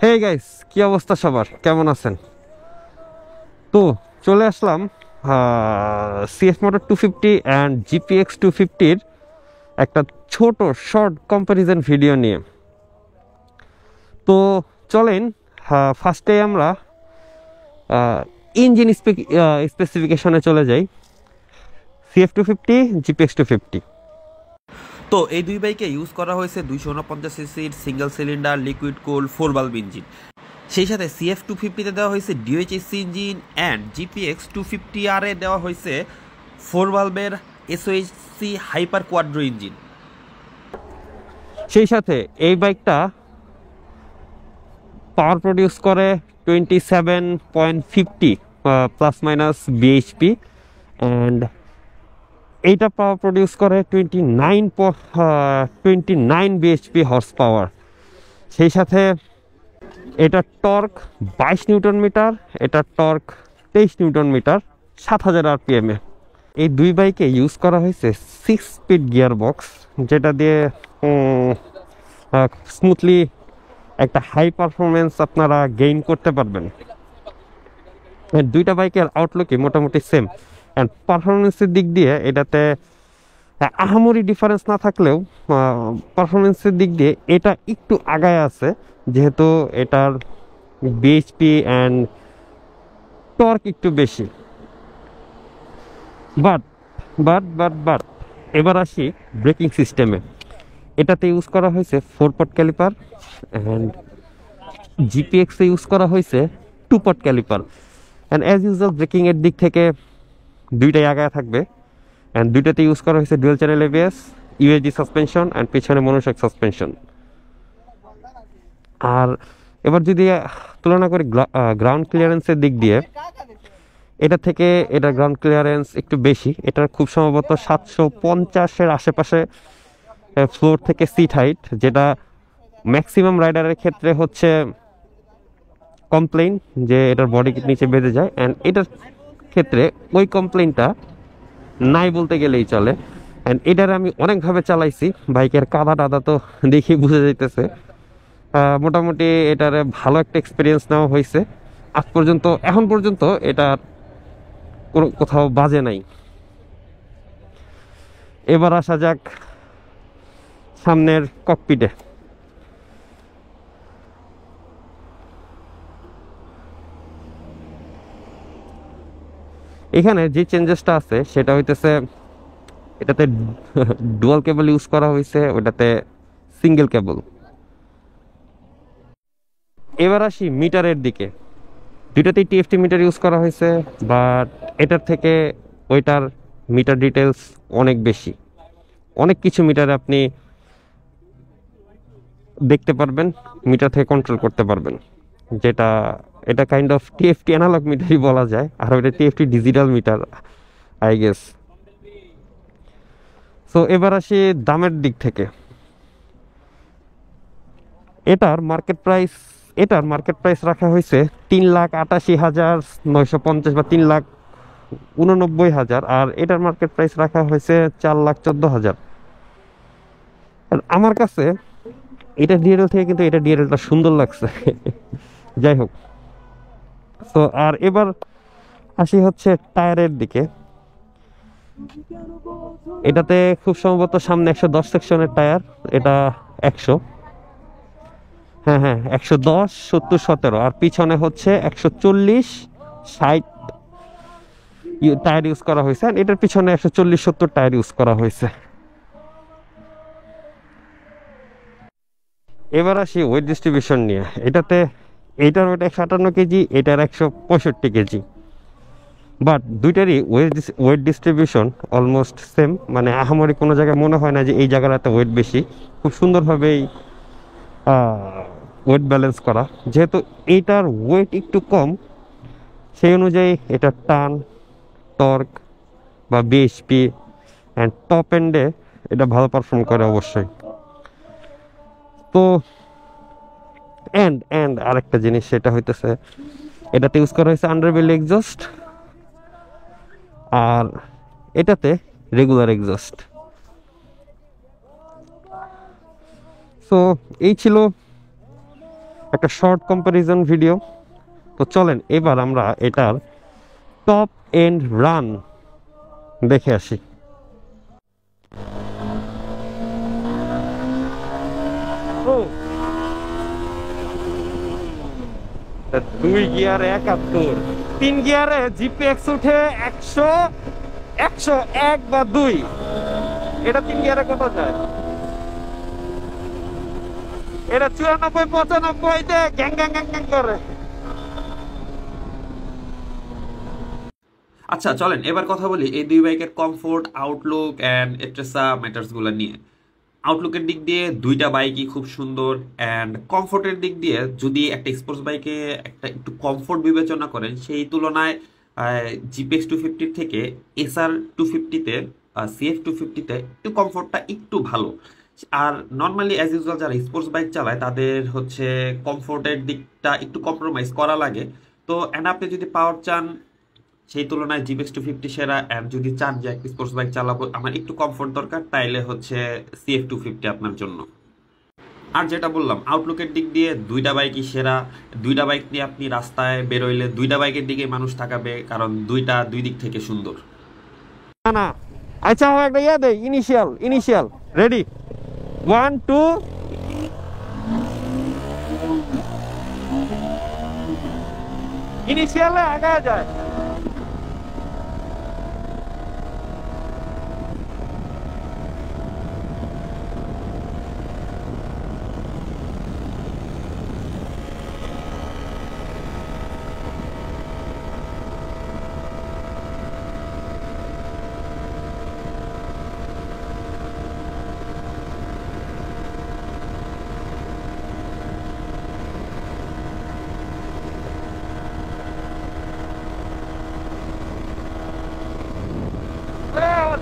Hey guys, কি অবস্থা সবার, কেমন আছেন? তো চলে আসলাম সিএফ মোটর 250 অ্যান্ড জিপিএক্স 250-র একটা ছোট শর্ট কম্প্যারিজন ভিডিও নিয়ে। তো চলেন ফার্স্টে আমরা ইঞ্জিন স্পেসিফিকেশনে চলে যাই। CF 250, GPX 250। তো এই দুই বাইকে ইউজ করা হয়েছে 249 সিসির সিঙ্গেল সিলিন্ডার লিকুইড কুল 4 ভালভ ইঞ্জিন। সেই সাথে সিএফ 250-তে দেওয়া হয়েছে ডিওএইচএসসি ইঞ্জিন অ্যান্ড জিপিএক্স 250R-এ দেওয়া হয়েছে 4 ভালভের এসওএইচসি হাইপার কোয়াড্রো ইঞ্জিন। সেই সাথে এই বাইকটা পাওয়ার প্রডিউস করে 27.50 প্লাস মাইনাস বিএইচপি, অ্যান্ড এইটা পাওয়ার প্রডিউস করে 29 বিএইচপি হর্স পাওয়ার। সেই সাথে এটা টর্ক 22 নিউটন মিটার, এটা টর্ক 23 নিউটন মিটার 7000 আরপিএম এ। এই দুই বাইকে ইউজ করা হয়েছে 6 স্পিড গিয়ার বক্স, যেটা দিয়ে স্মুথলি একটা হাই পারফরমেন্স আপনারা গেইন করতে পারবেন। দুইটা বাইকের আউটলুকই মোটামুটি সেম, অ্যান্ড পারফরমেন্সের দিক দিয়ে এটাতে আহামরি ডিফারেন্স না থাকলেও পারফরমেন্সের দিক দিয়ে এটা একটু আগায় আছে, যেহেতু এটার বিএইচপি অ্যান্ড টর্ক একটু বেশি। বাট এবার আসি ব্রেকিং সিস্টেমে। এটাতে ইউজ করা হয়েছে 4 পট ক্যালিপার, অ্যান্ড জিপিএক্সে ইউজ করা হয়েছে 2 পট ক্যালিপার। অ্যান্ড অ্যাজ ইউজুয়াল ব্রেকিংয়ের দিক থেকে দুইটাই আগায় থাকবে, অ্যান্ড দুইটাতে ইউজ করা হয়েছে dual channel ABS, USD suspension and পিছনে মনোশক সাসপেনশন। আর এবার যদি তুলনা করি গ্রাউন্ড ক্লিয়ারেন্সের দিক দিয়ে, এটা থেকে এটার গ্রাউন্ড ক্লিয়ারেন্স একটু বেশি। এটার খুব সম্ভবত 750-এর আশেপাশে ফ্লোর থেকে সিট হাইট, যেটা ম্যাক্সিমাম রাইডারের ক্ষেত্রে হচ্ছে কমপ্লেইন যে এটার বডি নিচে বেঁধে যায়, অ্যান্ড এটার ক্ষেত্রে ওই কমপ্লেইনটা নাই বলতে গেলেই চলে। অ্যান্ড এটার আমি অনেকভাবে চালাইছি, বাইকের কাদা টাদা তো দেখেই বুঝে যাইতেছে। মোটামুটি এটার ভালো একটা এক্সপিরিয়েন্স নেওয়া হয়েছে আজ পর্যন্ত। এখন পর্যন্ত এটা কোনো কোথাও বাজে নাই। এবার আসা যাক সামনের ককপিটে। এখানে যে চেঞ্জেসটা আছে সেটা হইতেছে, এটাতে ডুয়াল কেবল ইউজ করা হয়েছে, ওটাতে সিঙ্গেল কেবল। এবার আসি মিটারের দিকে। দুইটাতেই টিএফটি মিটার ইউজ করা হয়েছে, বাট এটার থেকে ওইটার মিটার ডিটেলস অনেক বেশি। অনেক কিছু মিটারে আপনি দেখতে পারবেন, মিটার থেকে কন্ট্রোল করতে পারবেন, যেটা এটা কাইন্ড অফ টিএফটি অ্যানালগ মিটারই বলা যায়, আর ওইটা TFT digital meter I guess. So এবার আসি দামের দিক থেকে। এটার মার্কেট প্রাইস রাখা হয়েছে 3,88,950 বা 3,89,000, আর এটার মার্কেট প্রাইস রাখা হয়েছে 4,14,000। আমার কাছে এটা ডিএলএল থেকে কিন্তু এটা ডিএলএলটা সুন্দর লাগছে। যাই হোক, তো আর এবার আসি হচ্ছে টায়ারের দিকে। এটাতে খুব সম্ভবত সামনে 110 সেকশনের টায়ার, এটা 100, হ্যাঁ 110, 70, 17, আর পিছনে হচ্ছে 140, 60 টায়ার ইউজ করা হয়েছে। এটার পিছনে 140, 70 টায়ার ইউজ করা হয়েছে। এবার আসি ওয়েট ডিস্ট্রিবিউশন নিয়ে। এইটার ওয়েট 158 কেজি, এটার 165 কেজি, বাট দুইটারই ওয়েট ডিস্ট্রিবিউশন অলমোস্ট সেম। মানে আহামরি কোনো জায়গায় মনে হয় না যে এই জায়গাটাতে ওয়েট বেশি। খুব সুন্দরভাবেই ওয়েট ব্যালেন্স করা। যেহেতু এইটার ওয়েট একটু কম, সেই অনুযায়ী এটার টান, টর্ক বা বিএইচপি অ্যান্ড টপ এন্ডে এটা ভালো পারফর্ম করে অবশ্যই। তো অ্যান্ড আরেকটা জিনিস, সেটা হইতেছে এটাতে ইউজ করা হয়েছে আন্ডারবেলি এক্সস্ট, আর এটাতে রেগুলার এক্সস্ট। সো এই ছিল একটা শর্ট কম্প্যারিজন ভিডিও। তো চলেন এবার আমরা এটার টপ এন্ড রান দেখে আসি। দুই গিয়ার 71, 3 গিয়ারে জিপিএক্স উঠে 100, 101 বা 2। এটা 3 গিয়ারে কত যায়? এটা 94, 95-তে গ্যাং গ্যাং গ্যাং গ্যাং করে। আচ্ছা চলেন এবার কথা বলি এই দুই বাইকের কমফোর্ট, আউটলুক অ্যান্ড এটসেট্রা ম্যাটার্সগুলো নিয়ে। আউটলুকের দিক দিয়ে দুইটা বাইকই খুব সুন্দর, অ্যান্ড কমফোর্টের দিক দিয়ে যদি একটা স্পোর্টস বাইকে একটা একটু কমফোর্ট বিবেচনা করেন, সেই তুলনায় জিপিএক্স 250 থেকে এসআর 250-তে, সিএফ 250-তে একটু কমফোর্টটা একটু ভালো। আর নর্মালি অ্যাজ ইউজুয়াল যারা স্পোর্টস বাইক চালায় তাদের হচ্ছে কমফোর্টের দিকটা একটু কম্প্রোমাইজ করা লাগে। তো অ্যান্ড আপনি যদি পাওয়ার চান সেই তুলনায় জিপিএক্স 250 সেরা, অ্যান্ড যদি চান যে একটা স্পোর্টস বাইক চালাবো আমার একটু কমফোর্ট দরকার, তাইলে হচ্ছে সিএফ 250 আপনার জন্য। আর যেটা বললাম আউটলুকের দিক দিয়ে দুইটা বাইকই সেরা। দুইটা বাইক নিয়ে আপনি রাস্তায় বেরোইলে দুইটা বাইকের দিকে মানুষ তাকাবে, কারণ দুইটা দুই দিক থেকে সুন্দর। না না, আচ্ছা আমার একটা ইয়া দে, ইনিশিয়াল রেডি 1 2। ইনিশিয়ালে আগা যায়।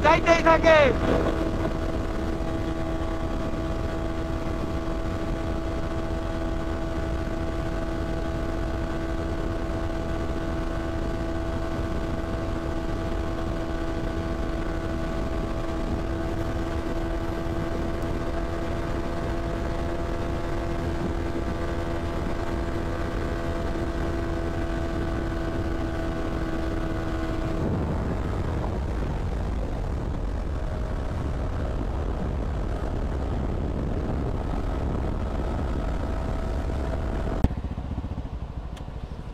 যাইতেই থাকে।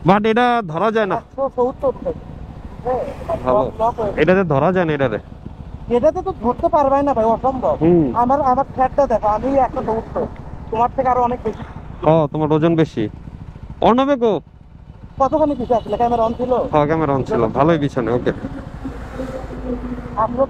বাট এটা ধরা যায় না, এটাতে ধরা যায় না। এটাতে তো ধরতে পারবাই না ভাই, অসম্ভব। আমার ফ্ল্যাটটা দেখো, আমি একটা দৌড়তো তোমার থেকে আরো অনেক বেশি। ও তোমার ওজন বেশি। অর্ণবে গো কতখানি পিছিয়ে আসলে? ক্যামেরা অন ছিল? হ্যাঁ ক্যামেরা অন ছিল, ভালোই পিছনে। ওকে আমরা